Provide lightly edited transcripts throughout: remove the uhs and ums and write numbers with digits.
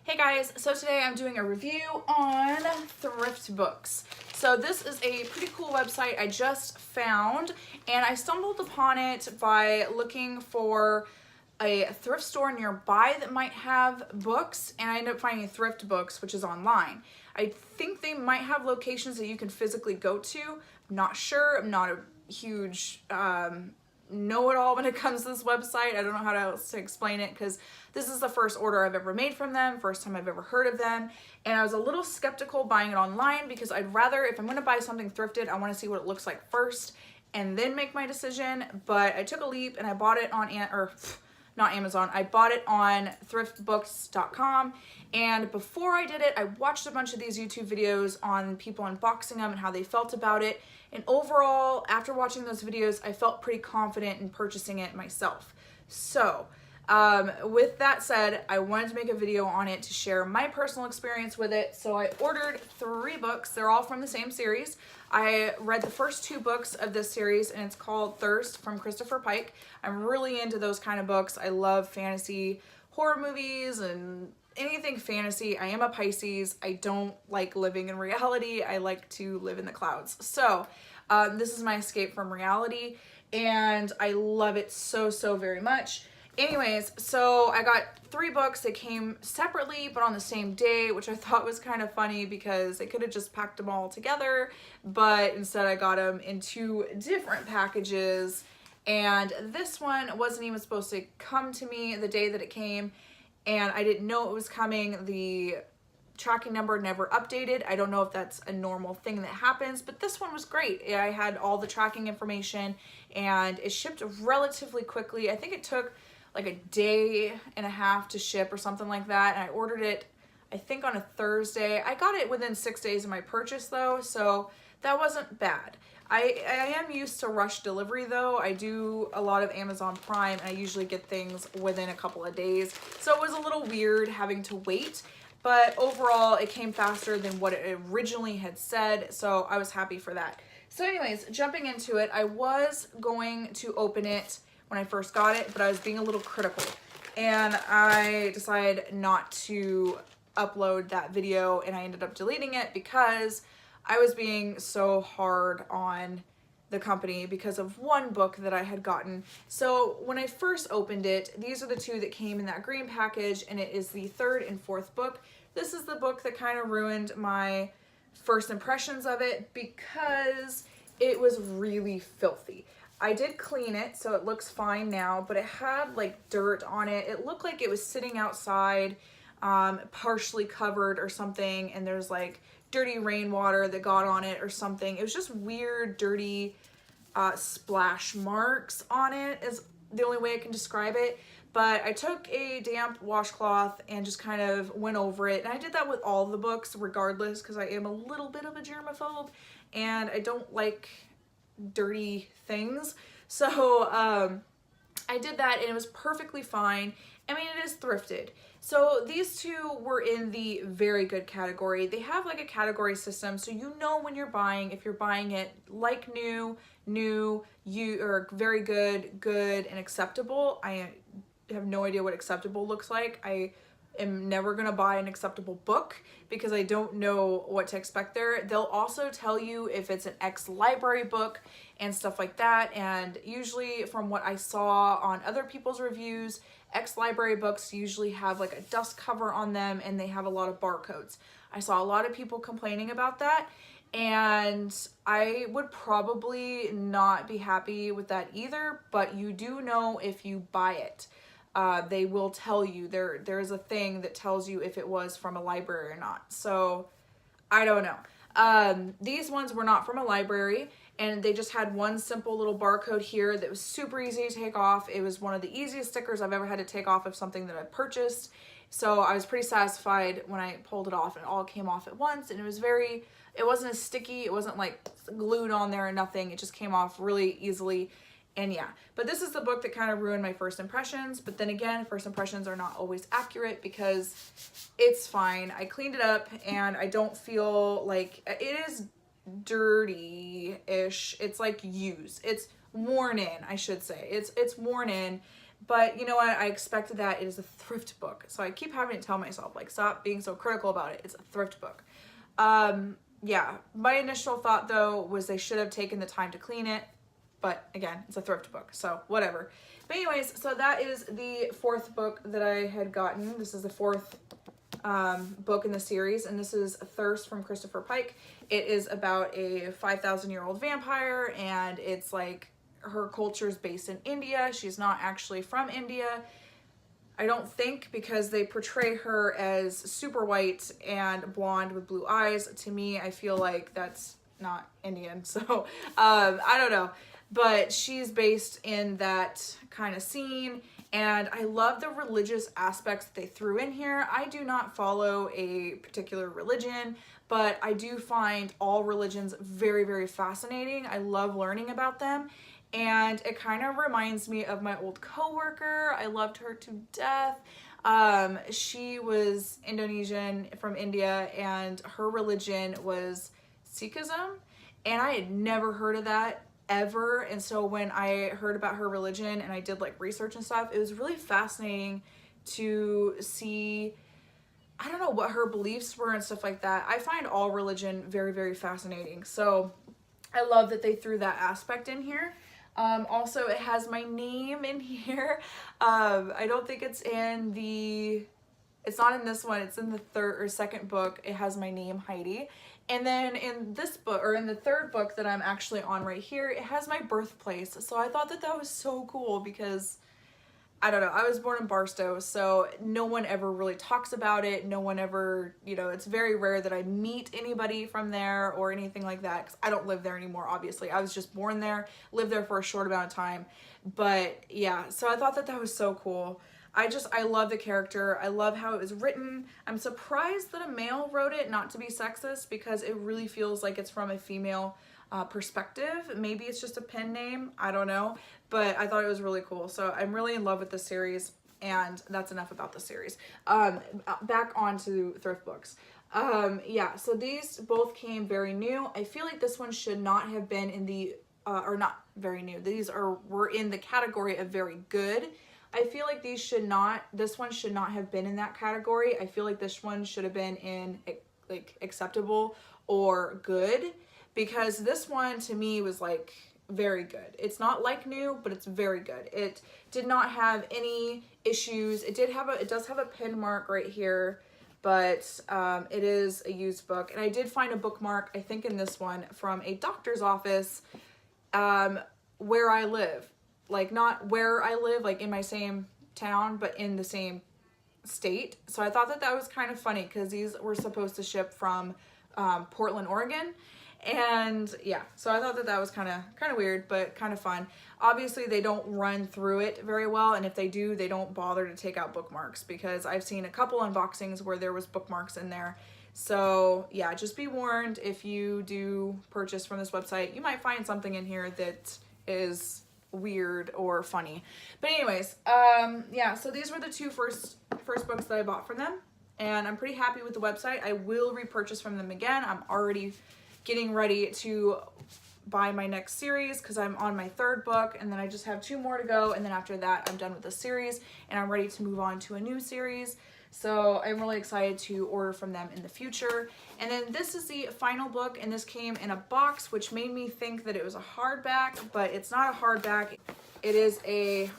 Hey guys, so today I'm doing a review on Thriftbooks. So this is a pretty cool website I just found, and I stumbled upon it by looking for a thrift store nearby that might have books, and I ended up finding Thriftbooks, which is online. I think they might have locations that you can physically go to. I'm not sure. I'm not a huge know-it-all when it comes to this website. I don't know how else to explain it because this is the first order I've ever made from them, first time I've ever heard of them, and I was a little skeptical buying it online because I'd rather, if I'm going to buy something thrifted, I want to see what it looks like first and then make my decision. But I took a leap and I bought it on not Amazon, I bought it on thriftbooks.com, and before I did it, I watched a bunch of these YouTube videos on people unboxing them and how they felt about it, and overall, after watching those videos, I felt pretty confident in purchasing it myself. So, with that said, I wanted to make a video on it to share my personal experience with it. So I ordered 3 books. They're all from the same series. I read the first 2 books of this series, and it's called Thirst from Christopher Pike. I'm really into those kind of books. I love fantasy horror movies and anything fantasy. I am a Pisces. I don't like living in reality. I like to live in the clouds. So this is my escape from reality, and I love it so very much. Anyways, so I got 3 books. They came separately but on the same day, which I thought was kind of funny because they could have just packed them all together, but instead I got them in 2 different packages, and this one wasn't even supposed to come to me the day that it came, and I didn't know it was coming. The tracking number never updated. I don't know if that's a normal thing that happens, but this one was great. I had all the tracking information and it shipped relatively quickly. I think it took like a day and a half to ship or something like that, and I ordered it I think on a Thursday. I got it within 6 days of my purchase though, so that wasn't bad. I am used to rush delivery though. I do a lot of Amazon Prime and I usually get things within a couple of days, so it was a little weird having to wait, but overall it came faster than what it originally had said, so I was happy for that. So anyways, jumping into it, I was going to open it when I first got it, but I was being a little critical, and I decided not to upload that video, and I ended up deleting it because I was being so hard on the company because of one book that I had gotten. So when I first opened it, these are the 2 that came in that green package, and it is the 3rd and 4th book. This is the book that kind of ruined my first impressions of it because it was really filthy. I did clean it, so it looks fine now, but it had like dirt on it. It looked like it was sitting outside, partially covered or something, and there's like dirty rainwater that got on it or something. It was just weird, dirty splash marks on it is the only way I can describe it. But I took a damp washcloth and just kind of went over it, and I did that with all the books regardless because I am a little bit of a germaphobe and I don't like dirty things. So I did that and it was perfectly fine. I mean, it is thrifted. So these 2 were in the very good category. They have like a category system, so you know when you're buying, if you're buying it like new, or very good, and acceptable. I have no idea what acceptable looks like. I am never gonna buy an acceptable book because I don't know what to expect there. They'll also tell you if it's an ex-library book and stuff like that, and usually from what I saw on other people's reviews, ex-library books usually have like a dust cover on them and they have a lot of barcodes. I saw a lot of people complaining about that, and I would probably not be happy with that either, but you do know if you buy it. They will tell you, there's a thing that tells you if it was from a library or not. So I don't know. These ones were not from a library, and they just had one simple little barcode here that was super easy to take off. It was one of the easiest stickers I've ever had to take off of something that I purchased. So I was pretty satisfied when I pulled it off and it all came off at once, and it wasn't as sticky, it wasn't like glued on there or nothing. It just came off really easily. And yeah, but this is the book that kind of ruined my first impressions. But then again, first impressions are not always accurate because it's fine. I cleaned it up and I don't feel like it is dirty-ish. It's like used. It's worn in, I should say. It's worn in, But you know what? I expected that. It is a thrift book. So I keep having to tell myself, like, stop being so critical about it. It's a thrift book. Yeah, my initial thought though was they should have taken the time to clean it. But again, it's a thrift book, so whatever. But anyways, so that is the fourth book that I had gotten. This is the fourth book in the series, and this is Thirst from Christopher Pike. It is about a 5,000-year-old vampire, and it's like her culture is based in India. She's not actually from India, I don't think, because they portray her as super white and blonde with blue eyes. To me, I feel like that's not Indian, so I don't know. But she's based in that kind of scene, and I love the religious aspects that they threw in here. I do not follow a particular religion, but I do find all religions very, very fascinating. I love learning about them, and it kind of reminds me of my old coworker. I loved her to death. She was Indonesian from India, and her religion was Sikhism, and I had never heard of that ever. And so when I heard about her religion and I did like research and stuff, it was really fascinating to see, I don't know, what her beliefs were and stuff like that. I find all religion very, very fascinating. So I love that they threw that aspect in here. Also, it has my name in here. I don't think it's in the, it's not in this one, it's in the third or second book. It has my name, Heidi. And then in this book, or in the third book that I'm actually on right here, it has my birthplace. So I thought that that was so cool because, I don't know, I was born in Barstow, so no one ever really talks about it. No one ever, you know, it's very rare that I meet anybody from there or anything like that, because I don't live there anymore, obviously. I was just born there, lived there for a short amount of time. But yeah, so I thought that that was so cool. I love the character. I love how it was written. I'm surprised that a male wrote it, not to be sexist, because it really feels like it's from a female perspective. Maybe it's just a pen name, I don't know, but I thought it was really cool. So I'm really in love with this series, and that's enough about the series. Back onto thrift books. Yeah, so these both came very new. I feel like this one should not have been in the, or not very new. Were in the category of very good. I feel like this one should not have been in that category. I feel like this one should have been in like acceptable or good, because this one to me was like very good. It's not like new, but it's very good. It did not have any issues. It does have a pin mark right here, but it is a used book. And I did find a bookmark, I think in this one, from a doctor's office where I live. Like, not where I live, like in my same town, but in the same state. So I thought that that was kind of funny, because these were supposed to ship from Portland, Oregon. And yeah, so I thought that that was kind of weird, but kind of fun. Obviously, they don't run through it very well, and if they do, they don't bother to take out bookmarks, because I've seen a couple unboxings where there was bookmarks in there. So yeah, just be warned, if you do purchase from this website, you might find something in here that is weird or funny. But anyways, yeah, so these were the two first books that I bought from them, and I'm pretty happy with the website. I will repurchase from them again. I'm already getting ready to buy my next series, because I'm on my third book, and then I just have 2 more to go, and then after that I'm done with the series and I'm ready to move on to a new series. So I'm really excited to order from them in the future. And then this is the final book, and this came in a box, which made me think that it was a hardback, but it's not a hardback. It is a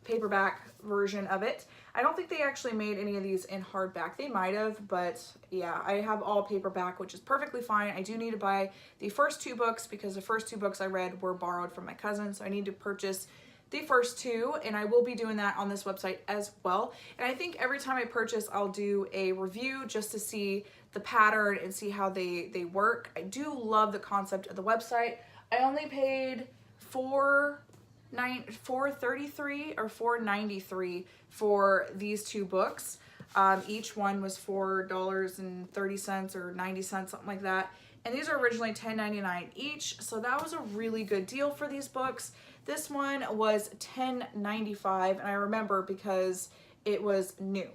paperback version of it. I don't think they actually made any of these in hardback. They might have, but yeah, I have all paperback, which is perfectly fine. I do need to buy the first 2 books, because the first 2 books I read were borrowed from my cousin, so I need to purchase the first 2, and I will be doing that on this website as well. And I think every time I purchase, I'll do a review just to see the pattern and see how they work. I do love the concept of the website. I only paid $4.33 or $4.93 for these 2 books. Each one was $4.30 or 90 cents, something like that. And these are originally $10.99 each, so that was a really good deal for these books. This one was $10.95, and I remember because it was new.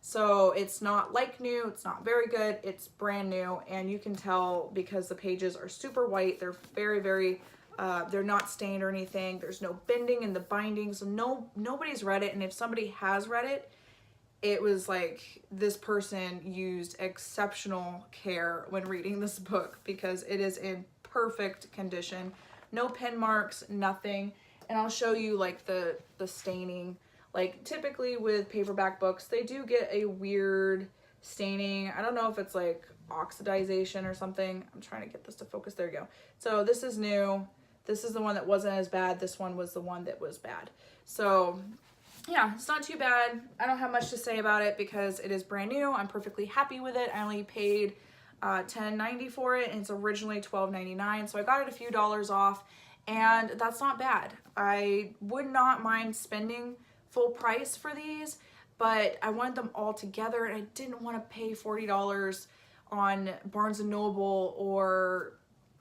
So it's not like new, it's not very good, it's brand new, and you can tell because the pages are super white. They're very, very They're not stained or anything. There's no bending in the binding, so nobody's read it, and if somebody has read it, it was like this person used exceptional care when reading this book because it is in perfect condition. No pen marks, nothing. And I'll show you like the staining. Like typically with paperback books, they do get a weird staining. I don't know if it's like oxidization or something. I'm trying to get this to focus. There you go. So this is new. This is the one that wasn't as bad. This one was the one that was bad. So yeah, it's not too bad. I don't have much to say about it because it is brand new. I'm perfectly happy with it. I only paid $10.90 for it, and it's originally $12.99, so I got it a few dollars off, and that's not bad. I would not mind spending full price for these, but I wanted them all together, and I didn't want to pay $40 on Barnes & Noble or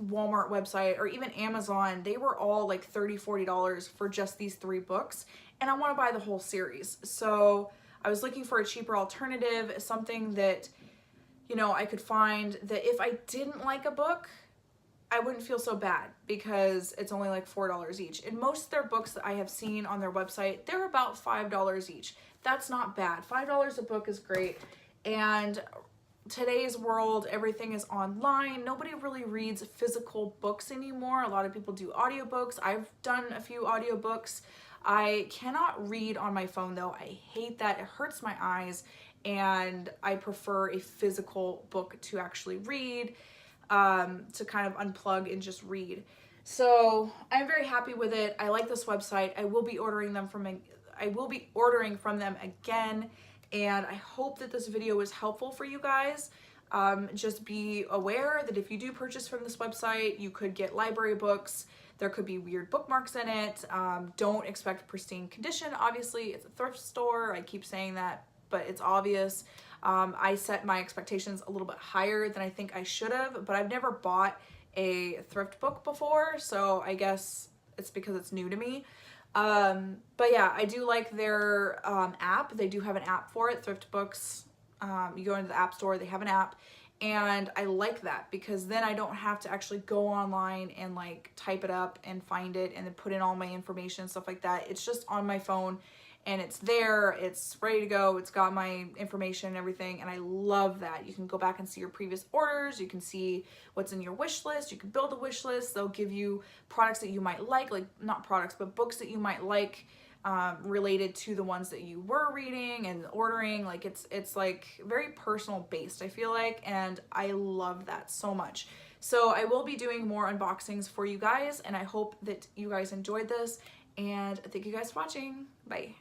Walmart website or even Amazon. They were all like $30, $40 for just these 3 books, and I want to buy the whole series. So I was looking for a cheaper alternative, something that, you know, I could find that if I didn't like a book, I wouldn't feel so bad because it's only like $4 each. And most of their books that I have seen on their website, they're about $5 each. That's not bad. $5 a book is great. And today's world, everything is online. Nobody really reads physical books anymore. A lot of people do audiobooks. I've done a few audiobooks. I cannot read on my phone though. I hate that. It hurts my eyes, and I prefer a physical book to actually read, to kind of unplug and just read. So I'm very happy with it. I like this website. I will be ordering from them again, and I hope that this video was helpful for you guys. Just be aware that if you do purchase from this website, you could get library books. There could be weird bookmarks in it. Don't expect pristine condition. Obviously, it's a thrift store. I keep saying that, but it's obvious. I set my expectations a little bit higher than I think I should have, but I've never bought a thrift book before, so I guess it's because it's new to me. But yeah, I do like their app. They do have an app for it, Thriftbooks. You go into the app store, they have an app, and I like that because then I don't have to actually go online and like type it up and find it and then put in all my information and stuff like that. It's just on my phone and it's there, it's ready to go, it's got my information and everything, and I love that. You can go back and see your previous orders, you can see what's in your wish list, you can build a wish list. They'll give you products that you might like not products, but books that you might like, related to the ones that you were reading and ordering. Like it's like very personal based, I feel like, and I love that so much. So I will be doing more unboxings for you guys, and I hope that you guys enjoyed this, and thank you guys for watching. Bye.